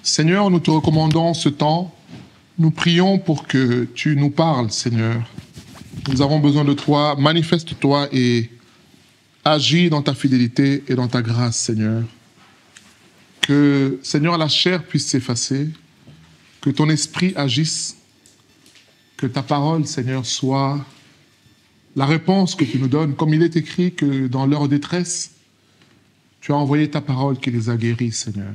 Seigneur, nous te recommandons ce temps. Nous prions pour que tu nous parles, Seigneur. Nous avons besoin de toi. Manifeste-toi et agis dans ta fidélité et dans ta grâce, Seigneur. Que, Seigneur, la chair puisse s'effacer, que ton esprit agisse, que ta parole, Seigneur, soit la réponse que tu nous donnes. Comme il est écrit que dans leur détresse, tu as envoyé ta parole qui les a guéris, Seigneur.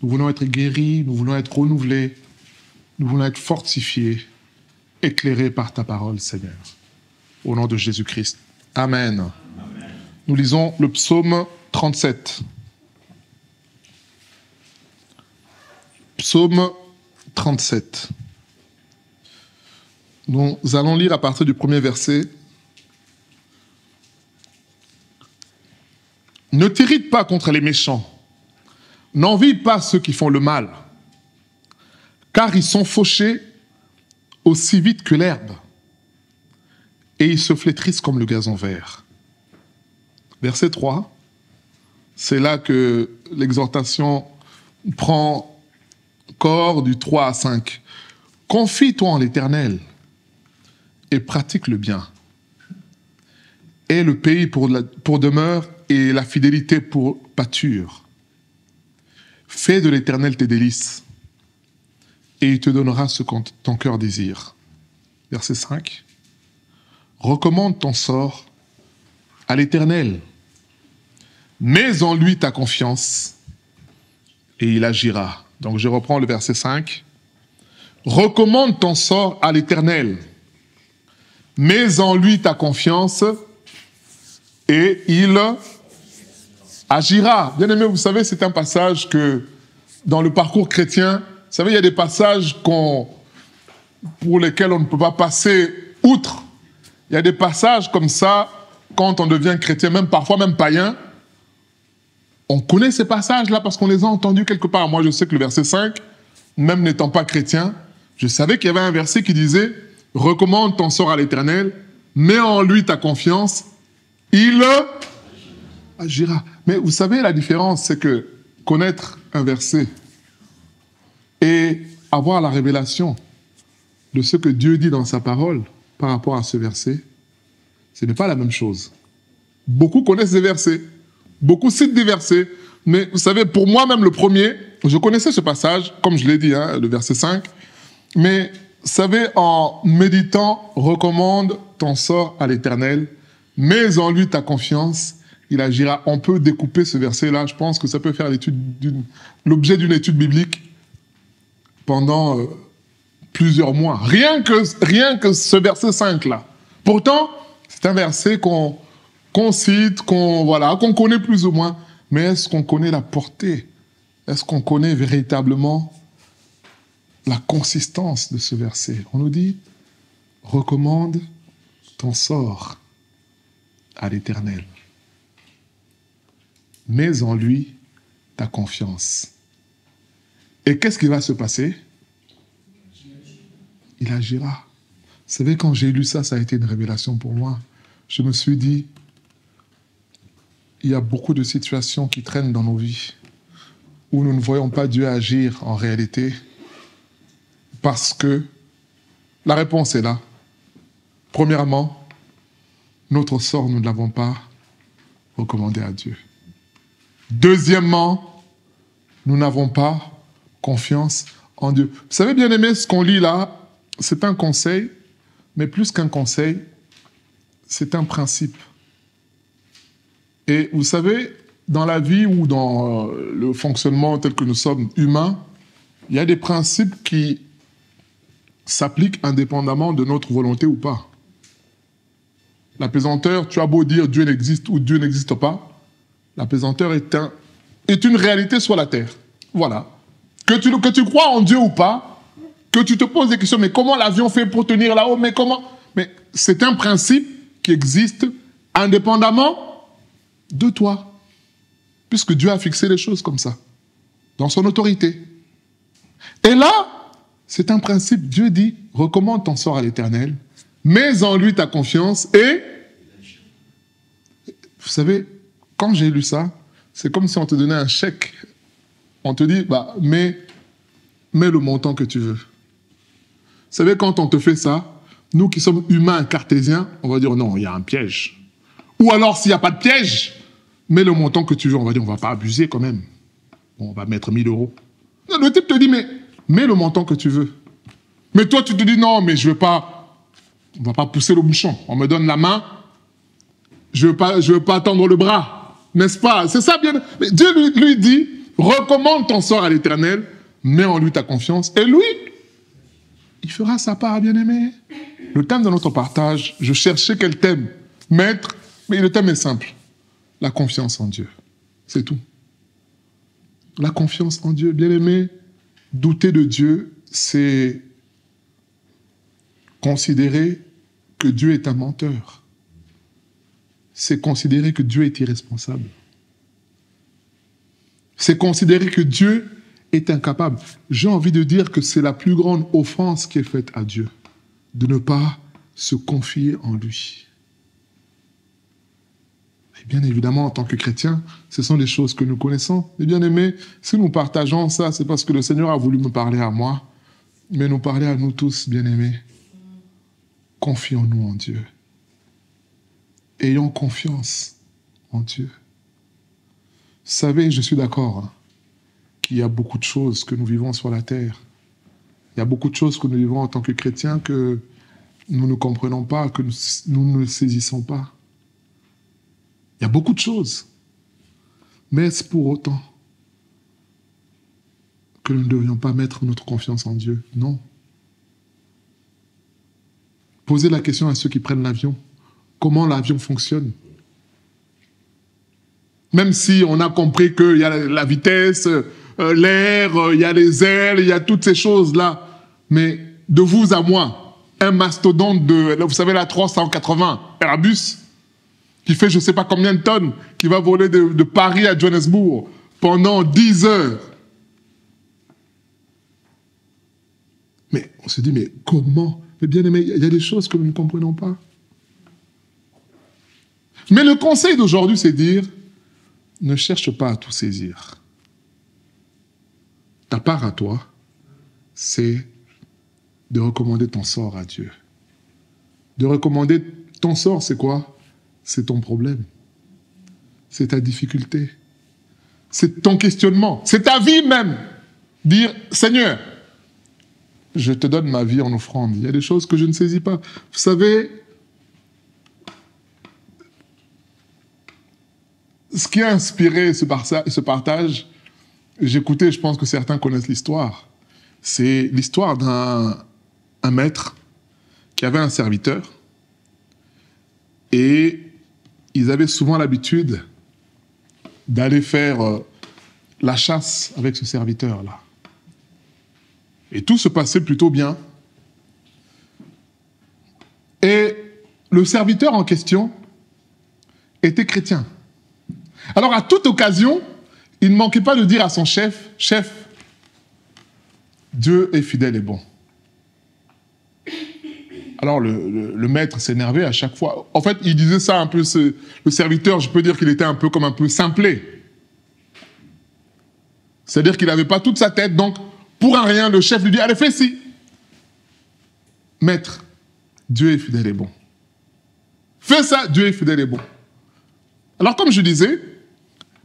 Nous voulons être guéris, nous voulons être renouvelés, nous voulons être fortifiés, éclairés par ta parole, Seigneur. Au nom de Jésus-Christ. Amen. Amen. Nous lisons le psaume 37. Psaume 37. Nous allons lire à partir du premier verset. Ne t'irrite pas contre les méchants. N'envie pas ceux qui font le mal, car ils sont fauchés aussi vite que l'herbe, et ils se flétrissent comme le gazon vert. Verset 3, c'est là que l'exhortation prend corps du 3 à 5. Confie-toi en l'Éternel et pratique le bien. Aie le pays pour demeure et la fidélité pour pâture. Fais de l'Éternel tes délices, et il te donnera ce que ton cœur désire. Verset 5. Recommande ton sort à l'Éternel. Mets en lui ta confiance, et il agira. Donc je reprends le verset 5. Recommande ton sort à l'Éternel. Mets en lui ta confiance, et il agira. Bien aimé, vous savez, c'est un passage que, dans le parcours chrétien, vous savez, il y a des passages pour lesquels on ne peut pas passer outre. Il y a des passages comme ça, quand on devient chrétien, même parfois même païen, on connaît ces passages-là parce qu'on les a entendus quelque part. Moi, je sais que le verset 5, même n'étant pas chrétien, je savais qu'il y avait un verset qui disait « Recommande ton sort à l'Éternel, mets en lui ta confiance, il agira ». Mais vous savez, la différence, c'est que connaître un verset et avoir la révélation de ce que Dieu dit dans sa parole par rapport à ce verset, ce n'est pas la même chose. Beaucoup connaissent des versets, beaucoup citent des versets, mais vous savez, pour moi-même, le premier, je connaissais ce passage, comme je l'ai dit, le verset 5, mais vous savez, en méditant, recommande ton sort à l'Éternel, mets en lui ta confiance, il agira. On peut découper ce verset-là. Je pense que ça peut faire l'objet d'une étude biblique pendant plusieurs mois. Rien que ce verset 5-là. Pourtant, c'est un verset qu'on cite, qu'on connaît plus ou moins. Mais est-ce qu'on connaît la portée? Est-ce qu'on connaît véritablement la consistance de ce verset? On nous dit, recommande ton sort à l'Éternel. Mets en lui ta confiance. Et qu'est-ce qui va se passer? Il agira. Vous savez, quand j'ai lu ça, ça a été une révélation pour moi. Je me suis dit, il y a beaucoup de situations qui traînent dans nos vies où nous ne voyons pas Dieu agir en réalité parce que la réponse est là. Premièrement, notre sort, nous ne l'avons pas recommandé à Dieu. Deuxièmement, nous n'avons pas confiance en Dieu. Vous savez, bien aimé, ce qu'on lit là, c'est un conseil, mais plus qu'un conseil, c'est un principe. Et vous savez, dans la vie ou dans le fonctionnement tel que nous sommes humains, il y a des principes qui s'appliquent indépendamment de notre volonté ou pas. La pesanteur, tu as beau dire Dieu n'existe ou Dieu n'existe pas, la pesanteur est une réalité sur la terre. Voilà. Que tu crois en Dieu ou pas, que tu te poses des questions, mais comment l'avion fait pour tenir là-haut, mais comment? Mais c'est un principe qui existe indépendamment de toi. Puisque Dieu a fixé les choses comme ça, dans son autorité. Et là, c'est un principe. Dieu dit, recommande ton sort à l'Éternel, mets en lui ta confiance et... Vous savez, quand j'ai lu ça, c'est comme si on te donnait un chèque. On te dit, bah, mets le montant que tu veux. Vous savez, quand on te fait ça, nous qui sommes humains cartésiens, on va dire non, il y a un piège. Ou alors, s'il n'y a pas de piège, mets le montant que tu veux. On va dire, on ne va pas abuser quand même. Bon, on va mettre 1000 €. Non, le type te dit, mais mets le montant que tu veux. Mais toi, tu te dis, non, mais je ne veux pas, on ne va pas pousser le bouchon. On me donne la main, je ne veux pas tendre le bras. N'est-ce pas? C'est ça bien. Mais Dieu lui dit, recommande ton sort à l'Éternel, mets en lui ta confiance, et lui, il fera sa part, bien-aimé. Le thème de notre partage, je cherchais quel thème mettre, mais le thème est simple. La confiance en Dieu. C'est tout. La confiance en Dieu, bien-aimé. Douter de Dieu, c'est considérer que Dieu est un menteur. C'est considérer que Dieu est irresponsable. C'est considérer que Dieu est incapable. J'ai envie de dire que c'est la plus grande offense qui est faite à Dieu, de ne pas se confier en lui. Et bien évidemment, en tant que chrétiens, ce sont des choses que nous connaissons. Et bien aimés, si nous partageons ça, c'est parce que le Seigneur a voulu me parler à moi, mais nous parler à nous tous, bien aimés. Confions-nous en Dieu. Ayons confiance en Dieu. Vous savez, je suis d'accord qu'il y a beaucoup de choses que nous vivons sur la terre. Il y a beaucoup de choses que nous vivons en tant que chrétiens que nous ne comprenons pas, que nous ne saisissons pas. Il y a beaucoup de choses. Mais est-ce pour autant que nous ne devrions pas mettre notre confiance en Dieu? Non. Posez la question à ceux qui prennent l'avion. Comment l'avion fonctionne? Même si on a compris qu'il y a la vitesse, l'air, il y a les ailes, il y a toutes ces choses-là. Mais de vous à moi, un mastodonte de, vous savez, la 380 Airbus, qui fait je ne sais pas combien de tonnes, qui va voler de Paris à Johannesburg pendant 10 heures. Mais on se dit, mais comment? Mais bien aimé, il y a des choses que nous ne comprenons pas. Mais le conseil d'aujourd'hui, c'est dire, ne cherche pas à tout saisir. Ta part à toi, c'est de recommander ton sort à Dieu. De recommander ton sort, c'est quoi? C'est ton problème. C'est ta difficulté. C'est ton questionnement. C'est ta vie même. Dire, Seigneur, je te donne ma vie en offrande. Il y a des choses que je ne saisis pas. Vous savez, ce qui a inspiré ce partage, j'écoutais, je pense que certains connaissent l'histoire. C'est l'histoire d'un maître qui avait un serviteur et ils avaient souvent l'habitude d'aller faire la chasse avec ce serviteur-là. Et tout se passait plutôt bien. Et le serviteur en question était chrétien. Alors, à toute occasion, il ne manquait pas de dire à son chef, « Chef, Dieu est fidèle et bon. » Alors, le maître s'énervait à chaque fois. En fait, il disait ça un peu, le serviteur, je peux dire qu'il était un peu comme un peu simplé. C'est-à-dire qu'il n'avait pas toute sa tête, donc, pour un rien, le chef lui dit, « Allez, fais ci. » Maître, Dieu est fidèle et bon. Fais ça, Dieu est fidèle et bon. Alors, comme je disais,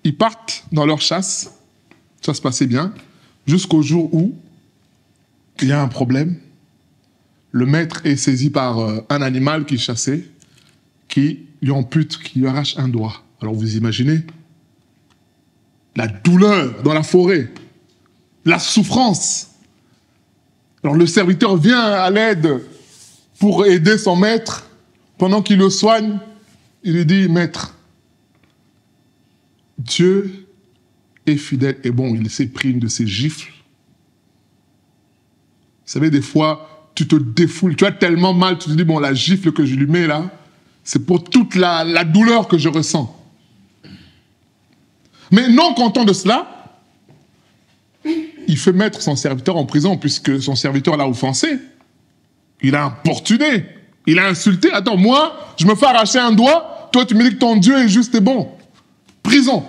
ils partent dans leur chasse, ça se passait bien, jusqu'au jour où il y a un problème. Le maître est saisi par un animal qu'il chassait, qui lui ampute, qui lui arrache un doigt. Alors vous imaginez la douleur dans la forêt, la souffrance. Alors le serviteur vient à l'aide pour aider son maître. Pendant qu'il le soigne, il lui dit, « Maître, Dieu est fidèle et bon, il s'est pris une de ses gifles. » Vous savez, des fois, tu te défoules, tu as tellement mal, tu te dis, bon, la gifle que je lui mets là, c'est pour toute la douleur que je ressens. Mais non content de cela, il fait mettre son serviteur en prison puisque son serviteur l'a offensé. Il a importuné, il a insulté. Attends, moi, je me fais arracher un doigt, toi tu me dis que ton Dieu est juste et bon. Prison.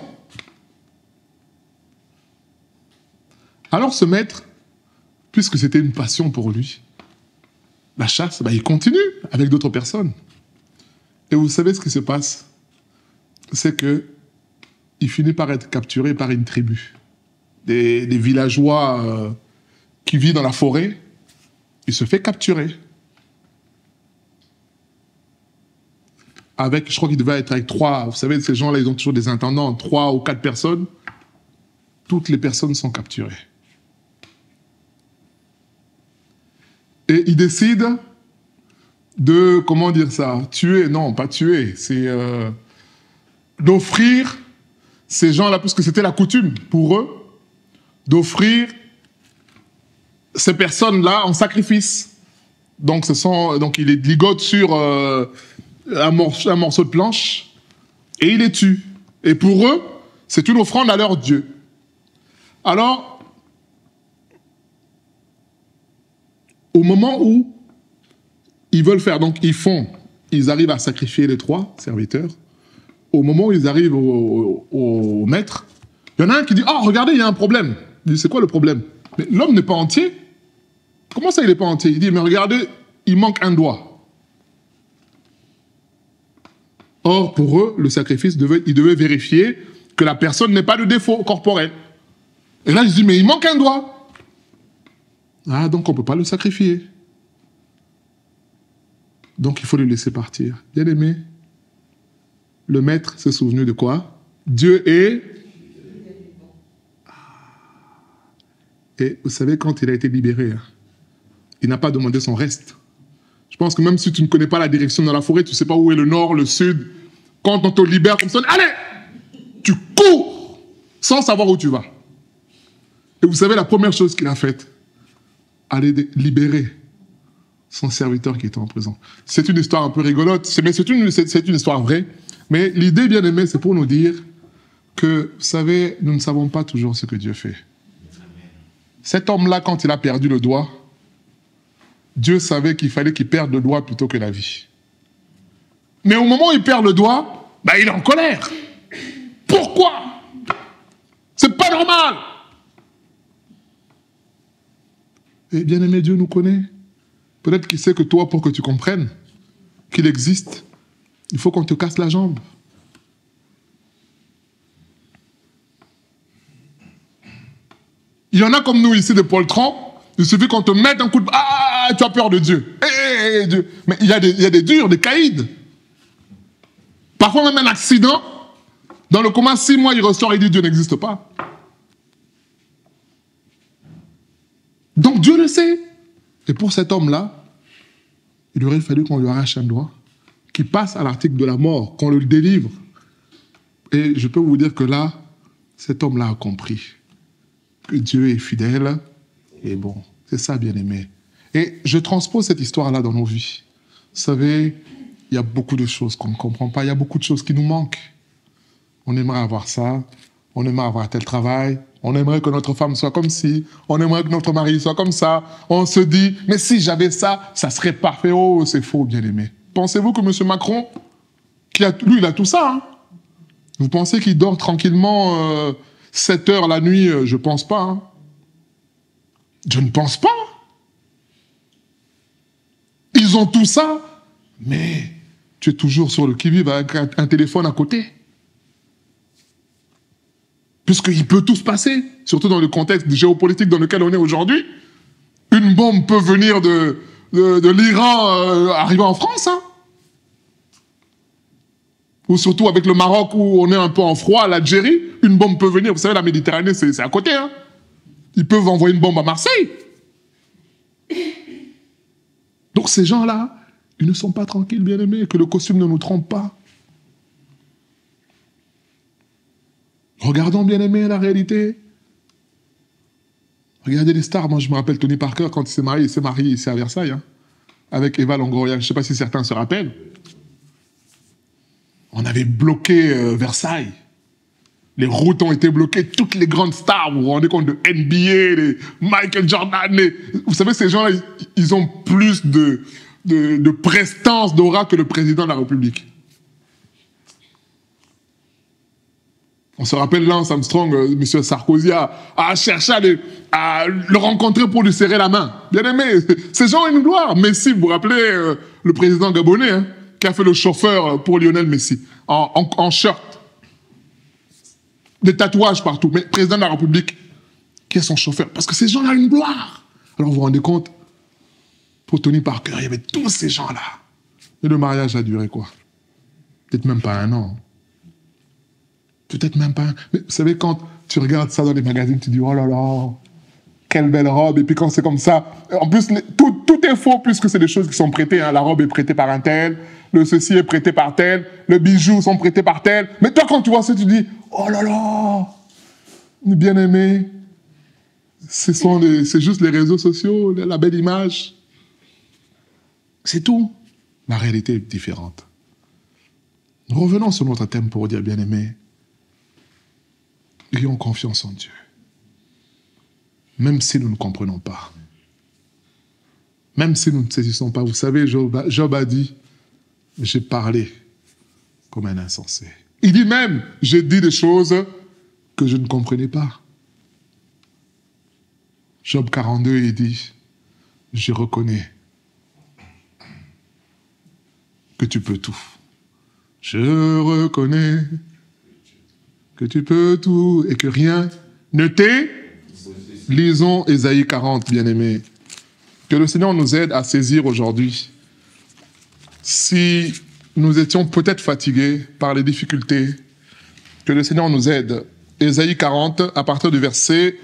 Alors ce maître, puisque c'était une passion pour lui, la chasse, il continue avec d'autres personnes. Et vous savez ce qui se passe? C'est qu'il finit par être capturé par une tribu. Des villageois qui vivent dans la forêt. Il se fait capturer. Je crois qu'il devait être avec 3, vous savez, ces gens-là, ils ont toujours des intendants, 3 ou 4 personnes. Toutes les personnes sont capturées. Et il décide de, comment dire ça, tuer, non, pas tuer, c'est d'offrir ces gens-là, puisque c'était la coutume pour eux, d'offrir ces personnes-là en sacrifice. Donc, il les ligote sur un morceau de planche et il les tue. Et pour eux, c'est une offrande à leur Dieu. Alors, au moment où ils veulent faire, donc ils arrivent à sacrifier les 3 serviteurs. Au moment où ils arrivent au maître, il y en a un qui dit « Ah, regardez, il y a un problème. » Il dit « C'est quoi le problème ?»« Mais l'homme n'est pas entier. » « Comment ça, il n'est pas entier ?» Il dit « Mais regardez, il manque un doigt. » Or, pour eux, le sacrifice, ils devaient vérifier que la personne n'ait pas de défaut corporel. Et là, je dis « Mais il manque un doigt. » Ah, donc on ne peut pas le sacrifier. Donc il faut le laisser partir. Bien aimé, le maître s'est souvenu de quoi? Dieu est... Et vous savez, quand il a été libéré, il n'a pas demandé son reste. Je pense que même si tu ne connais pas la direction dans la forêt, tu ne sais pas où est le nord, le sud, quand on te libère comme ça, allez, tu cours sans savoir où tu vas. Et vous savez, la première chose qu'il a faite, aller libérer son serviteur qui était en prison. C'est une histoire un peu rigolote, mais c'est une histoire vraie. Mais l'idée, bien aimée, c'est pour nous dire que, vous savez, nous ne savons pas toujours ce que Dieu fait. Cet homme-là, quand il a perdu le doigt, Dieu savait qu'il fallait qu'il perde le doigt plutôt que la vie. Mais au moment où il perd le doigt, il est en colère. Pourquoi? C'est pas normal. Et bien aimé, Dieu nous connaît. Peut-être qu'il sait que toi, pour que tu comprennes qu'il existe, il faut qu'on te casse la jambe. Il y en a comme nous ici, des poltrons, il suffit qu'on te mette un coup de... Ah, tu as peur de Dieu. Dieu. Mais il y a des durs, des caïds. Parfois même un accident, dans le coma, 6 mois, il ressort et dit Dieu n'existe pas. Donc Dieu le sait. Et pour cet homme-là, il aurait fallu qu'on lui arrache un doigt, qu'il passe à l'article de la mort, qu'on le délivre. Et je peux vous dire que là, cet homme-là a compris que Dieu est fidèle et bon. C'est ça, bien-aimé. Et je transpose cette histoire-là dans nos vies. Vous savez, il y a beaucoup de choses qu'on ne comprend pas, il y a beaucoup de choses qui nous manquent. On aimerait avoir ça, on aimerait avoir tel travail, on aimerait que notre femme soit comme ci, on aimerait que notre mari soit comme ça. On se dit, mais si j'avais ça, ça serait parfait. Oh, c'est faux, bien-aimé. Pensez-vous que M. Macron, lui, il a tout ça, hein? Vous pensez qu'il dort tranquillement 7 heures la nuit? Je ne pense pas. Hein? Je ne pense pas. Ils ont tout ça, mais tu es toujours sur le qui-vive avec un téléphone à côté. Puisqu'il peut tout se passer, surtout dans le contexte géopolitique dans lequel on est aujourd'hui. Une bombe peut venir de l'Iran arriver en France. Hein. Ou surtout avec le Maroc où on est un peu en froid, l'Algérie, une bombe peut venir. Vous savez, la Méditerranée, c'est à côté. Hein. Ils peuvent envoyer une bombe à Marseille. Donc ces gens-là, ils ne sont pas tranquilles, bien-aimés, que le costume ne nous trompe pas. Regardons, bien-aimés, la réalité. Regardez les stars. Moi, je me rappelle Tony Parker, quand il s'est marié ici à Versailles, hein, avec Eva Longoria. Je ne sais pas si certains se rappellent. On avait bloqué Versailles. Les routes ont été bloquées. Toutes les grandes stars, vous vous rendez compte, de NBA, les Michael Jordan. Vous savez, ces gens-là, ils ont plus de prestance, d'aura que le président de la République. On se rappelle Lance Armstrong, M. Sarkozy a cherché à le rencontrer pour lui serrer la main. Bien aimé, ces gens ont une gloire. Messi, vous vous rappelez le président gabonais, hein, qui a fait le chauffeur pour Lionel Messi, en shirt. Des tatouages partout, mais président de la République, qui est son chauffeur. Parce que ces gens-là ont une gloire. Alors vous vous rendez compte, pour Tony Parker, il y avait tous ces gens-là. Et le mariage a duré quoi? Peut-être même pas 1 an. Peut-être même pas. Mais vous savez, quand tu regardes ça dans les magazines, tu dis, oh là là, quelle belle robe. Et puis quand c'est comme ça, en plus, tout est faux puisque c'est des choses qui sont prêtées. Hein. La robe est prêtée par un tel, le ceci est prêté par tel, le bijou sont prêtés par tel. Mais toi, quand tu vois ça, tu dis, oh là là, bien aimé. C'est juste les réseaux sociaux, la belle image. C'est tout. La réalité est différente. Revenons sur notre thème pour dire, bien aimé, ayons confiance en Dieu. Même si nous ne comprenons pas. Même si nous ne saisissons pas. Vous savez, Job a dit, j'ai parlé comme un insensé. Il dit même, j'ai dit des choses que je ne comprenais pas. Job 42, il dit, je reconnais que tu peux tout. Je reconnais que tu peux tout et que rien ne t'est. Lisons Ésaïe 40, bien-aimés. Que le Seigneur nous aide à saisir aujourd'hui. Si nous étions peut-être fatigués par les difficultés, que le Seigneur nous aide. Ésaïe 40, à partir du verset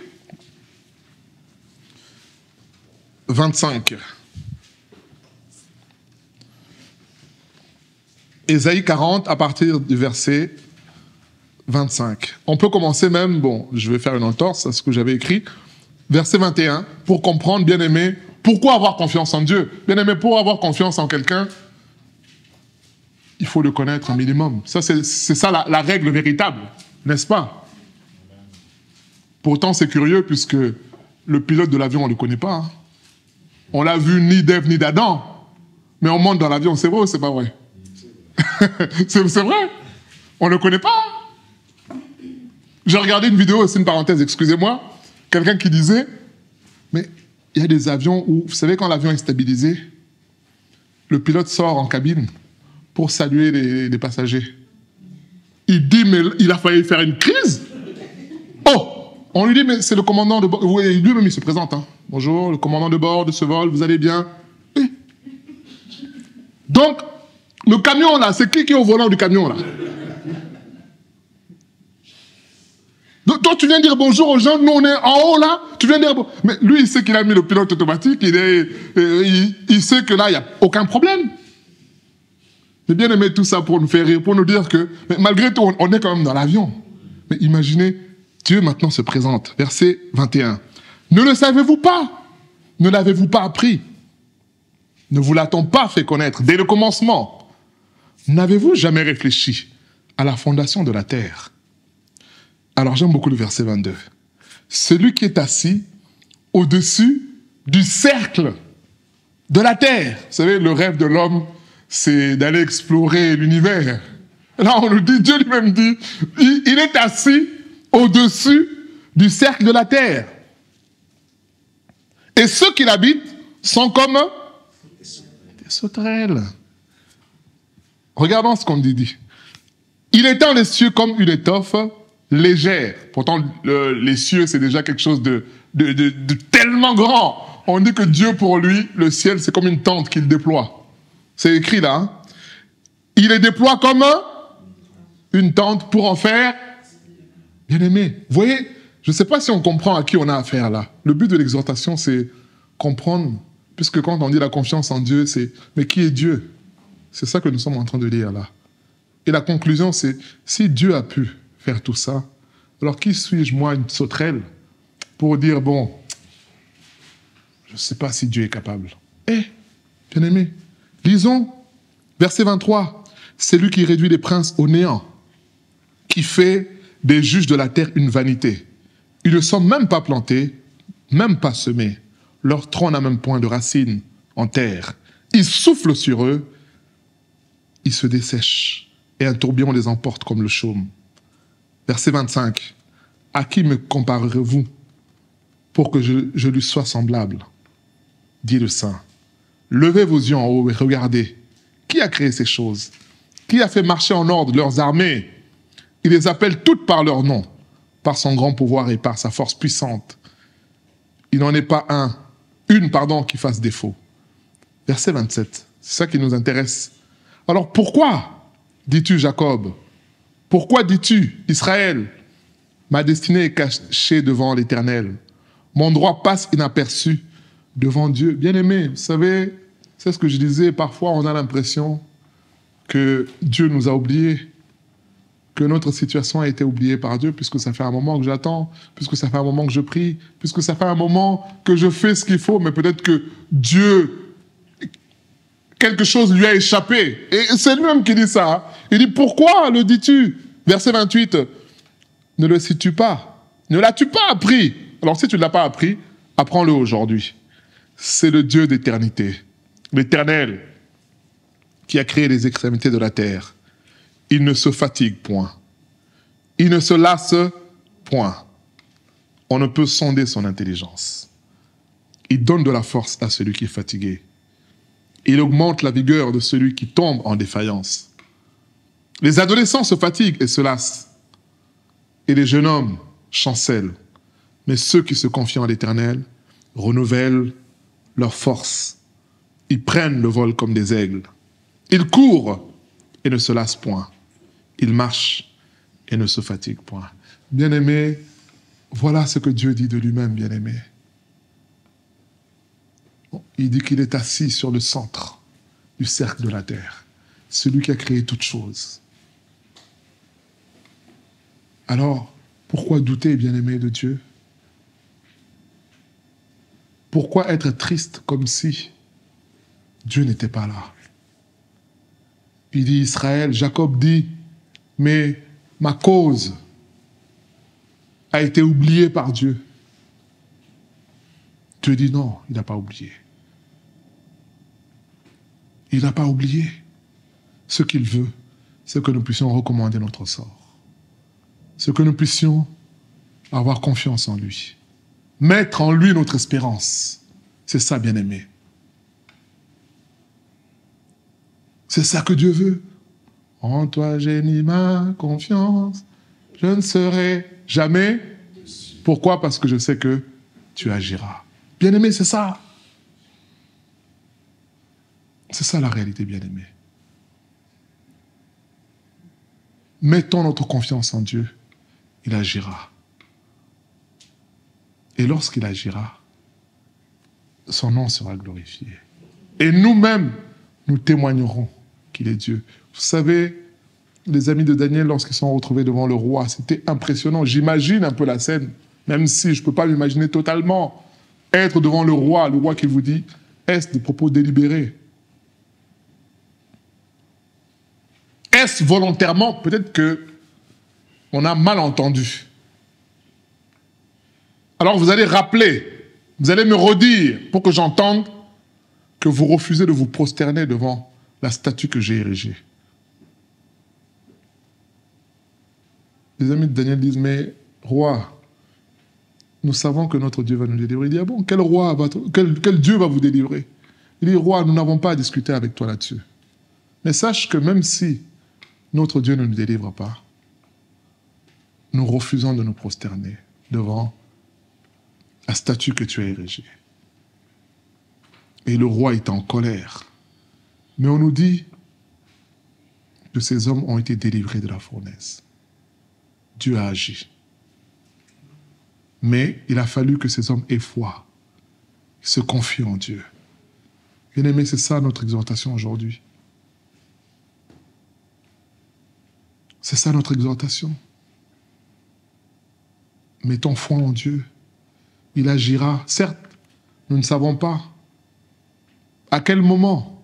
25. Ésaïe 40, à partir du verset 25. On peut commencer même, bon, je vais faire une entorse à ce que j'avais écrit, verset 21, pour comprendre, bien-aimé, pourquoi avoir confiance en Dieu. Bien-aimé, pour avoir confiance en quelqu'un, il faut le connaître un minimum. Ça, c'est ça la règle véritable, n'est-ce pas? Pourtant, c'est curieux, puisque le pilote de l'avion, on ne le connaît pas. Hein. On l'a vu ni d'Ève ni d'Adam, mais on monte dans l'avion, c'est vrai ou c'est pas vrai? C'est vrai, on ne le connaît pas. J'ai regardé une vidéo, c'est une parenthèse, excusez-moi, quelqu'un qui disait, mais il y a des avions où, vous savez, quand l'avion est stabilisé, le pilote sort en cabine pour saluer les passagers. Il dit, mais il a failli faire une crise. Oh, on lui dit, mais c'est le commandant de bord. Oui, lui-même, il se présente. Hein. Bonjour, le commandant de bord de ce vol, vous allez bien? Oui. Donc, le camion, là, c'est qui est au volant du camion, là? Donc, toi, tu viens dire bonjour aux gens, nous, on est en haut, là, tu viens dire... Mais lui, il sait qu'il a mis le pilote automatique, il sait que là, il n'y a aucun problème. Mais bien aimé tout ça pour nous faire rire, pour nous dire que, mais malgré tout, on est quand même dans l'avion. Mais imaginez, Dieu maintenant se présente, verset 21. Ne le savez-vous pas? Ne l'avez-vous pas appris? Ne vous l'a-t-on pas fait connaître dès le commencement? N'avez-vous jamais réfléchi à la fondation de la terre? Alors j'aime beaucoup le verset 22. Celui qui est assis au-dessus du cercle de la terre. Vous savez, le rêve de l'homme, c'est d'aller explorer l'univers. Là, on nous dit, Dieu lui-même dit, il est assis au-dessus du cercle de la terre. Et ceux qui l'habitent sont comme des sauterelles. Regardons ce qu'on dit. Il étend les cieux comme une étoffe légère. Pourtant, les cieux, c'est déjà quelque chose de tellement grand. On dit que Dieu, pour lui, le ciel, c'est comme une tente qu'il déploie. C'est écrit là. Hein? Il les déploie comme une tente pour en faire bien-aimé. Vous voyez, je ne sais pas si on comprend à qui on a affaire là. Le but de l'exhortation, c'est comprendre. Puisque quand on dit la confiance en Dieu, c'est « mais qui est Dieu ?» C'est ça que nous sommes en train de lire là. Et la conclusion, c'est si Dieu a pu faire tout ça, alors qui suis-je, moi, une sauterelle, pour dire, bon, je ne sais pas si Dieu est capable. Eh, bien-aimé, lisons, verset 23. C'est lui qui réduit les princes au néant, qui fait des juges de la terre une vanité. Ils ne sont même pas plantés, même pas semés. Leur tronc n'a même point de racines en terre. Ils soufflent sur eux, ils se dessèchent, et un tourbillon les emporte comme le chaume. Verset 25. À qui me comparerez-vous pour que je lui sois semblable? Dit le Saint. Levez vos yeux en haut et regardez. Qui a créé ces choses? Qui a fait marcher en ordre leurs armées? Il les appelle toutes par leur nom, par son grand pouvoir et par sa force puissante. Il n'en est pas une qui fasse défaut. Verset 27, c'est ça qui nous intéresse. Alors pourquoi dis-tu Jacob? Pourquoi dis-tu Israël? Ma destinée est cachée devant l'Éternel. Mon droit passe inaperçu devant Dieu. Bien-aimé, vous savez, c'est ce que je disais, parfois on a l'impression que Dieu nous a oubliés, que notre situation a été oubliée par Dieu, puisque ça fait un moment que j'attends, puisque ça fait un moment que je prie, puisque ça fait un moment que je fais ce qu'il faut, mais peut-être que Dieu, quelque chose lui a échappé. Et c'est lui-même qui dit ça. Hein. Il dit, pourquoi le dis-tu? Verset 28, ne le sais-tu pas? Ne l'as-tu pas appris? Alors si tu ne l'as pas appris, apprends-le aujourd'hui. C'est le Dieu d'éternité, l'Éternel, qui a créé les extrémités de la terre. Il ne se fatigue point. Il ne se lasse point. On ne peut sonder son intelligence. Il donne de la force à celui qui est fatigué. Il augmente la vigueur de celui qui tombe en défaillance. Les adolescents se fatiguent et se lassent. Et les jeunes hommes chancellent. Mais ceux qui se confient en l'Éternel renouvellent leur force. Ils prennent le vol comme des aigles. Ils courent et ne se lassent point. Ils marchent et ne se fatiguent point. Bien-aimés, voilà ce que Dieu dit de lui-même, bien-aimés. Il dit qu'il est assis sur le centre du cercle de la terre. Celui qui a créé toutes choses. Alors, pourquoi douter, bien-aimés de Dieu? Pourquoi être triste comme si Dieu n'était pas là? Il dit Israël, Jacob dit, mais ma cause a été oubliée par Dieu. Dieu dit non, il n'a pas oublié. Il n'a pas oublié. Ce qu'il veut, c'est que nous puissions recommander notre sort. C'est que nous puissions avoir confiance en lui. Mettre en lui notre espérance. C'est ça, bien-aimé. C'est ça que Dieu veut. En toi j'ai mis ma confiance. Je ne serai jamais. Pourquoi? Parce que je sais que tu agiras. Bien-aimé, c'est ça. C'est ça la réalité, bien-aimé. Mettons notre confiance en Dieu. Il agira. Et lorsqu'il agira, son nom sera glorifié. Et nous-mêmes, nous témoignerons qu'il est Dieu. Vous savez, les amis de Daniel, lorsqu'ils sont retrouvés devant le roi, c'était impressionnant. J'imagine un peu la scène, même si je ne peux pas l'imaginer totalement. Être devant le roi qui vous dit, est-ce des propos délibérés? Est-ce volontairement? Peut-être qu'on a mal entendu. Alors vous allez rappeler, vous allez me redire pour que j'entende que vous refusez de vous prosterner devant la statue que j'ai érigée. Les amis de Daniel disent, mais roi, nous savons que notre Dieu va nous délivrer. Il dit, ah bon, quel Dieu va vous délivrer? Il dit, roi, nous n'avons pas à discuter avec toi là-dessus. Mais sache que même si notre Dieu ne nous délivre pas, nous refusons de nous prosterner devant la statue que tu as érigée. Et le roi est en colère. Mais on nous dit que ces hommes ont été délivrés de la fournaise. Dieu a agi. Mais il a fallu que ces hommes aient foi, se confient en Dieu. Bien-aimés, c'est ça notre exhortation aujourd'hui. C'est ça notre exhortation. Mettons foi en Dieu. Il agira. Certes, nous ne savons pas à quel moment.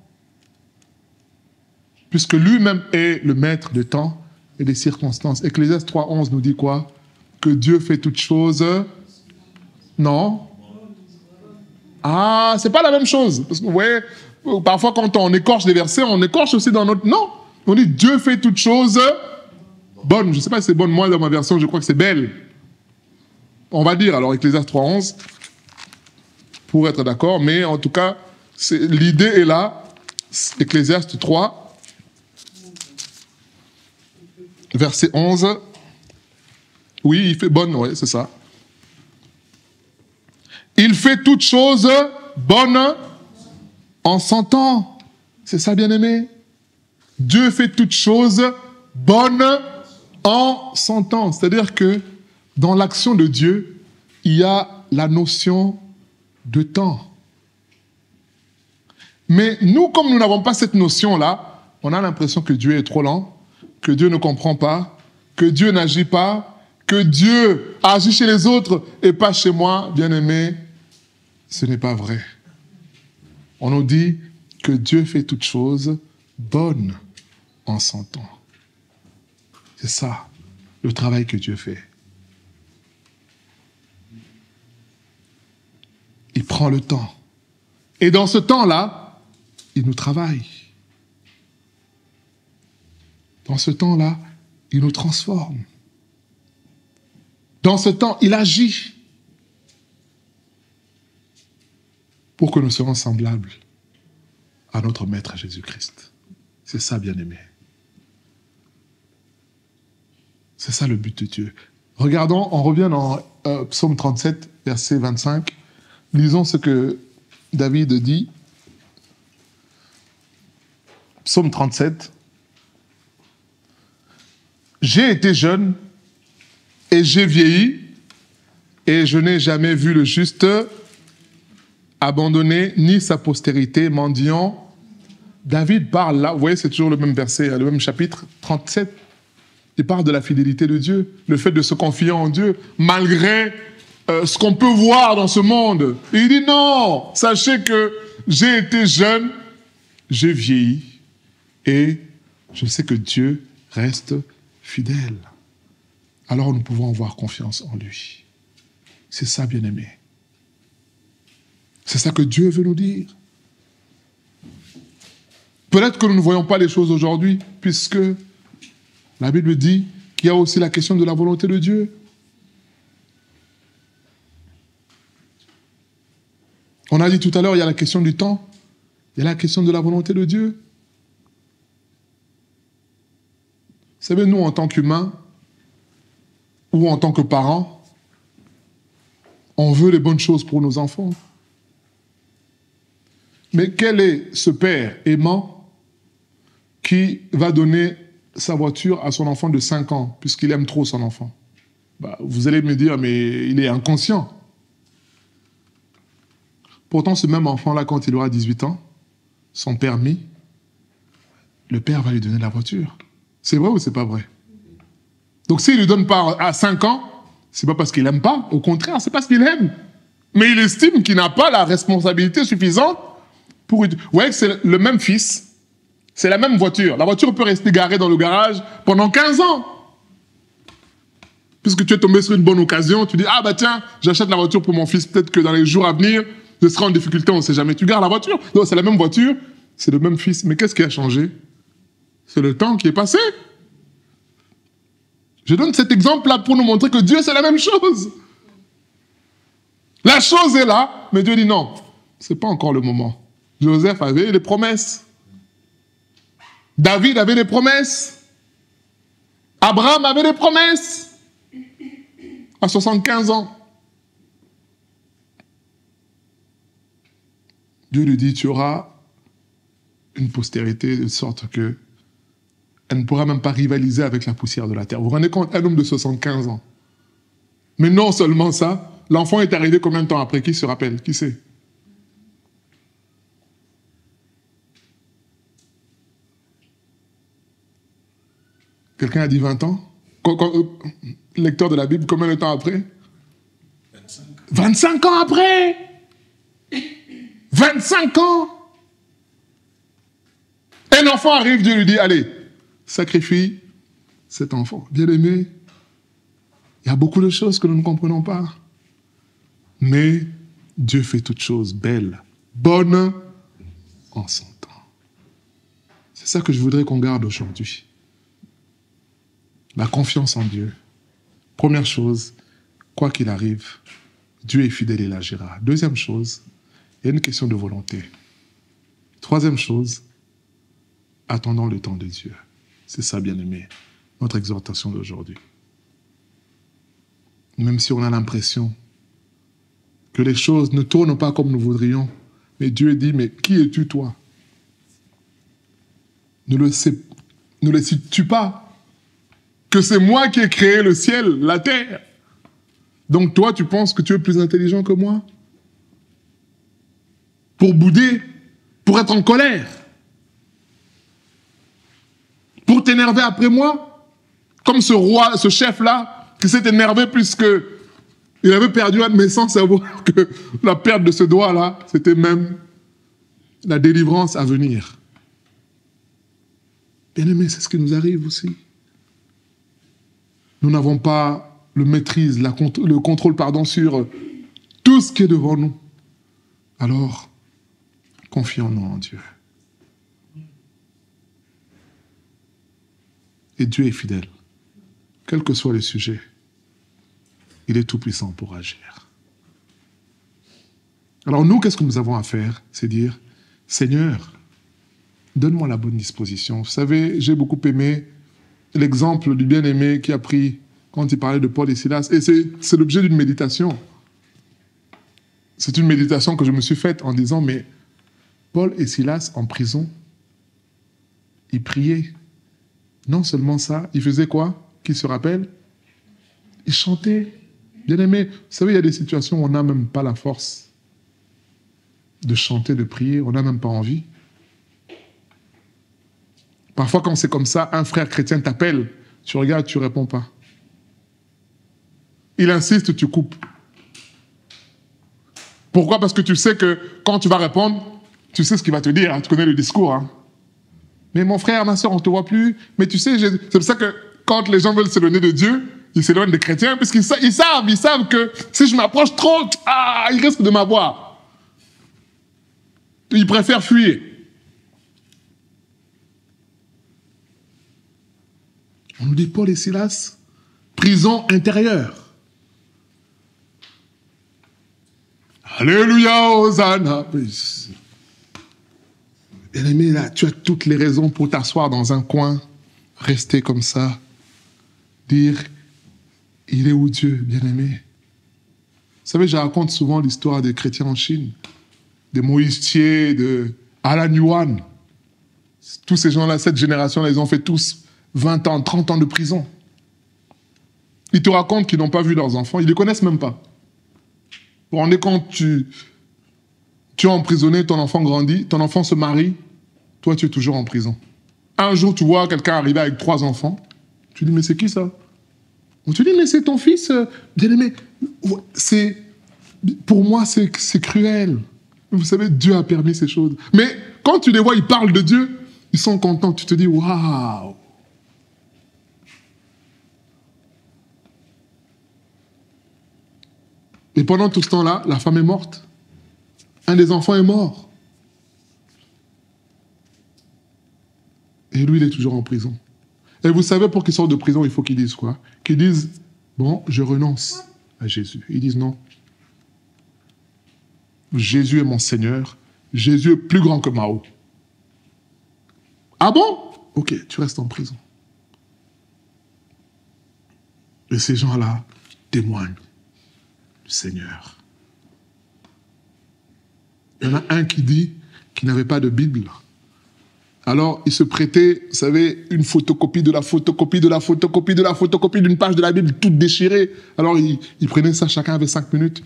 Puisque lui-même est le maître des temps et des circonstances. Ecclésiaste 3:11 nous dit quoi? Que Dieu fait toutes choses. Non? Ah, c'est pas la même chose. Parce que vous voyez, parfois quand on écorche des versets, on écorche aussi dans notre... Non! On dit Dieu fait toutes choses bonne, je ne sais pas si c'est bonne, moi dans ma version, je crois que c'est belle. On va dire, alors Ecclésiaste 3:11, pour être d'accord, mais en tout cas, l'idée est là, Ecclésiaste 3, verset 11. Oui, il fait bonne, oui, c'est ça. Il fait toutes choses bonnes en son temps. C'est ça, bien-aimé. Dieu fait toutes choses bonnes en son temps. C'est-à-dire que dans l'action de Dieu, il y a la notion de temps. Mais nous, comme nous n'avons pas cette notion-là, on a l'impression que Dieu est trop lent, que Dieu ne comprend pas, que Dieu n'agit pas, que Dieu agit chez les autres et pas chez moi, bien-aimé. Ce n'est pas vrai. On nous dit que Dieu fait toutes choses bonnes en son temps. C'est ça, le travail que Dieu fait. Il prend le temps. Et dans ce temps-là, il nous travaille. Dans ce temps-là, il nous transforme. Dans ce temps, il agit pour que nous soyons semblables à notre Maître Jésus-Christ. C'est ça, bien-aimé. C'est ça le but de Dieu. Regardons, on revient dans Psaume 37, verset 25. Lisons ce que David dit. Psaume 37. J'ai été jeune et j'ai vieilli et je n'ai jamais vu le juste abandonné ni sa postérité mendiant. David parle là, vous voyez, c'est toujours le même verset, le même chapitre 37. Il parle de la fidélité de Dieu, le fait de se confier en Dieu, malgré ce qu'on peut voir dans ce monde. Et il dit non, sachez que j'ai été jeune, j'ai vieilli, et je sais que Dieu reste fidèle. Alors nous pouvons avoir confiance en lui. C'est ça, bien-aimé. C'est ça que Dieu veut nous dire. Peut-être que nous ne voyons pas les choses aujourd'hui, puisque la Bible dit qu'il y a aussi la question de la volonté de Dieu. On a dit tout à l'heure, il y a la question du temps, il y a la question de la volonté de Dieu. Vous savez, nous, en tant qu'humains, ou en tant que parents, on veut les bonnes choses pour nos enfants. Mais quel est ce père aimant qui va donner sa voiture à son enfant de 5 ans, puisqu'il aime trop son enfant? Vous allez me dire, mais il est inconscient. Pourtant, ce même enfant-là, quand il aura 18 ans, son permis, le père va lui donner la voiture. C'est vrai ou c'est pas vrai? Donc s'il ne lui donne pas à 5 ans, c'est pas parce qu'il n'aime pas, au contraire, c'est parce qu'il aime. Mais il estime qu'il n'a pas la responsabilité suffisante pour... Vous voyez que c'est le même fils, c'est la même voiture. La voiture peut rester garée dans le garage pendant 15 ans. Puisque tu es tombé sur une bonne occasion, tu dis, ah bah tiens, j'achète la voiture pour mon fils, peut-être que dans les jours à venir, je serai en difficulté, on ne sait jamais. Tu gardes la voiture. Non, c'est la même voiture, c'est le même fils. Mais qu'est-ce qui a changé? C'est le temps qui est passé. Je donne cet exemple-là pour nous montrer que Dieu, c'est la même chose. La chose est là, mais Dieu dit non, ce n'est pas encore le moment. Joseph avait des promesses. David avait des promesses. Abraham avait des promesses. À 75 ans. Dieu lui dit, tu auras une postérité de sorte que elle ne pourra même pas rivaliser avec la poussière de la terre. Vous vous rendez compte, un homme de 75 ans. Mais non seulement ça, l'enfant est arrivé combien de temps après? Qui se rappelle? Qui sait? Quelqu'un a dit 20 ans? Lecteur de la Bible, combien de temps après? 25 ans après! 25 ans! Un enfant arrive, Dieu lui dit, allez, sacrifie cet enfant. Bien-aimé, il y a beaucoup de choses que nous ne comprenons pas. Mais Dieu fait toutes choses belles, bonnes en son temps. C'est ça que je voudrais qu'on garde aujourd'hui. La confiance en Dieu. Première chose, quoi qu'il arrive, Dieu est fidèle et il agira. Deuxième chose, il y a une question de volonté. Troisième chose, attendons le temps de Dieu. C'est ça, bien-aimé, notre exhortation d'aujourd'hui. Même si on a l'impression que les choses ne tournent pas comme nous voudrions, mais Dieu dit, mais qui es-tu, toi? Ne le sais-tu pas que c'est moi qui ai créé le ciel, la terre? Donc toi, tu penses que tu es plus intelligent que moi? Pour bouder, pour être en colère, pour t'énerver après moi? Comme ce roi, ce chef-là, qui s'est énervé puisque il avait perdu un, mais sans savoir que la perte de ce doigt-là, c'était même la délivrance à venir. Bien-aimé, c'est ce qui nous arrive aussi. Nous n'avons pas le maîtrise, le contrôle, sur tout ce qui est devant nous. Alors, confions-nous en Dieu. Et Dieu est fidèle. Quel que soit le sujet, il est tout puissant pour agir. Alors nous, qu'est-ce que nous avons à faire? C'est dire, Seigneur, donne-moi la bonne disposition. Vous savez, j'ai beaucoup aimé l'exemple du bien-aimé qui a pris, quand il parlait de Paul et Silas, et c'est l'objet d'une méditation. C'est une méditation que je me suis faite en disant, mais Paul et Silas en prison, ils priaient. Non seulement ça, ils faisaient quoi? Qui se rappelle? Ils chantaient. Bien-aimé, vous savez, il y a des situations où on n'a même pas la force de chanter, de prier, on n'a même pas envie. Parfois, quand c'est comme ça, un frère chrétien t'appelle, tu regardes, tu ne réponds pas. Il insiste, tu coupes. Pourquoi? Parce que tu sais que quand tu vas répondre, tu sais ce qu'il va te dire, hein, tu connais le discours. Hein. Mais mon frère, ma soeur, on ne te voit plus. Mais tu sais, c'est pour ça que quand les gens veulent s'éloigner de Dieu, ils s'éloignent des chrétiens, parce qu'ils savent que si je m'approche trop, ils risquent de m'avoir. Ils préfèrent fuir. On nous dit Paul et Silas, prison intérieure. Alléluia, Hosanna. Bien-aimé, là, tu as toutes les raisons pour t'asseoir dans un coin, rester comme ça, dire, il est où Dieu, bien-aimé? Vous savez, je raconte souvent l'histoire des chrétiens en Chine, des Moïse Thier, de Alan Yuan. Tous ces gens-là, cette génération-là, ils ont fait tous 20 ans, 30 ans de prison. Ils te racontent qu'ils n'ont pas vu leurs enfants, ils ne les connaissent même pas. Vous vous rendez compte, tu es emprisonné, ton enfant grandit, ton enfant se marie, toi tu es toujours en prison. Un jour, tu vois quelqu'un arriver avec 3 enfants, tu dis, mais c'est qui ça? On te dit, mais c'est ton fils, bien-aimé. Pour moi, c'est cruel. Vous savez, Dieu a permis ces choses. Mais quand tu les vois, ils parlent de Dieu, ils sont contents, tu te dis, waouh! Et pendant tout ce temps-là, la femme est morte. Un des enfants est mort. Et lui, il est toujours en prison. Et vous savez, pour qu'il sorte de prison, il faut qu'il dise quoi? Qu'il dise, bon, je renonce à Jésus. Ils disent non. Jésus est mon Seigneur. Jésus est plus grand que Mao. Ah bon? Ok, tu restes en prison. Et ces gens-là témoignent du Seigneur. Il y en a un qui dit qu'il n'avait pas de Bible. Alors, il se prêtait, vous savez, une photocopie de la photocopie de la photocopie de la photocopie d'une page de la Bible toute déchirée. Alors, il prenait ça, chacun avait 5 minutes.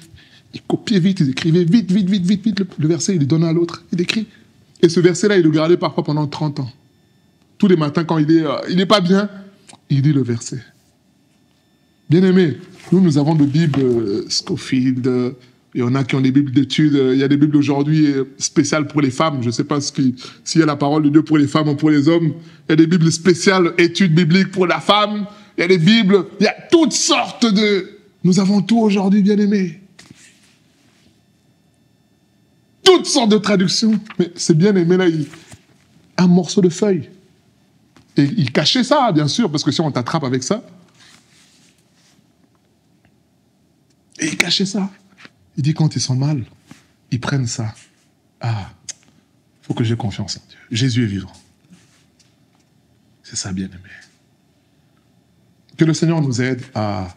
Il copiait vite, il écrivait vite le verset, il le donnait à l'autre, il écrit. Et ce verset-là, il le gardait parfois pendant 30 ans. Tous les matins, quand il n'est pas bien, il lit le verset. Bien-aimés, nous avons des Bibles Scofield, il y en a qui ont des Bibles d'études, il y a des Bibles aujourd'hui spéciales pour les femmes, je ne sais pas s'il y a la parole de Dieu pour les femmes ou pour les hommes, il y a des Bibles spéciales, études bibliques pour la femme, il y a des Bibles, il y a toutes sortes de... Nous avons tout aujourd'hui, bien-aimés. Toutes sortes de traductions, mais c'est bien aimé là, un morceau de feuille. Et il cachait ça, bien sûr, parce que si on t'attrape avec ça. Et il cachait ça. Il dit, quand ils sont mal, ils prennent ça. Ah, il faut que j'ai confiance en Dieu. Jésus est vivant. C'est ça, bien-aimé. Que le Seigneur nous aide à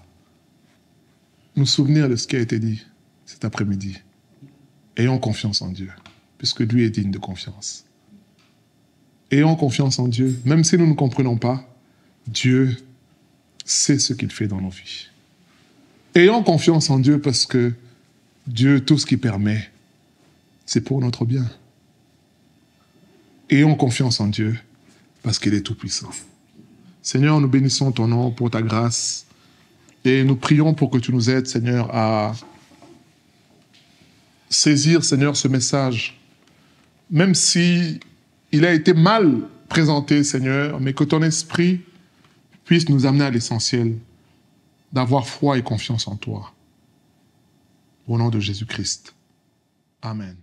nous souvenir de ce qui a été dit cet après-midi. Ayons confiance en Dieu, puisque lui est digne de confiance. Ayons confiance en Dieu, même si nous ne comprenons pas, Dieu sait ce qu'il fait dans nos vies. Ayons confiance en Dieu parce que Dieu, tout ce qu'il permet, c'est pour notre bien. Ayons confiance en Dieu parce qu'il est tout-puissant. Seigneur, nous bénissons ton nom pour ta grâce et nous prions pour que tu nous aides, Seigneur, à saisir, Seigneur, ce message, même si il a été mal présenté, Seigneur, mais que ton esprit puisse nous amener à l'essentiel, d'avoir foi et confiance en toi. Au nom de Jésus-Christ. Amen.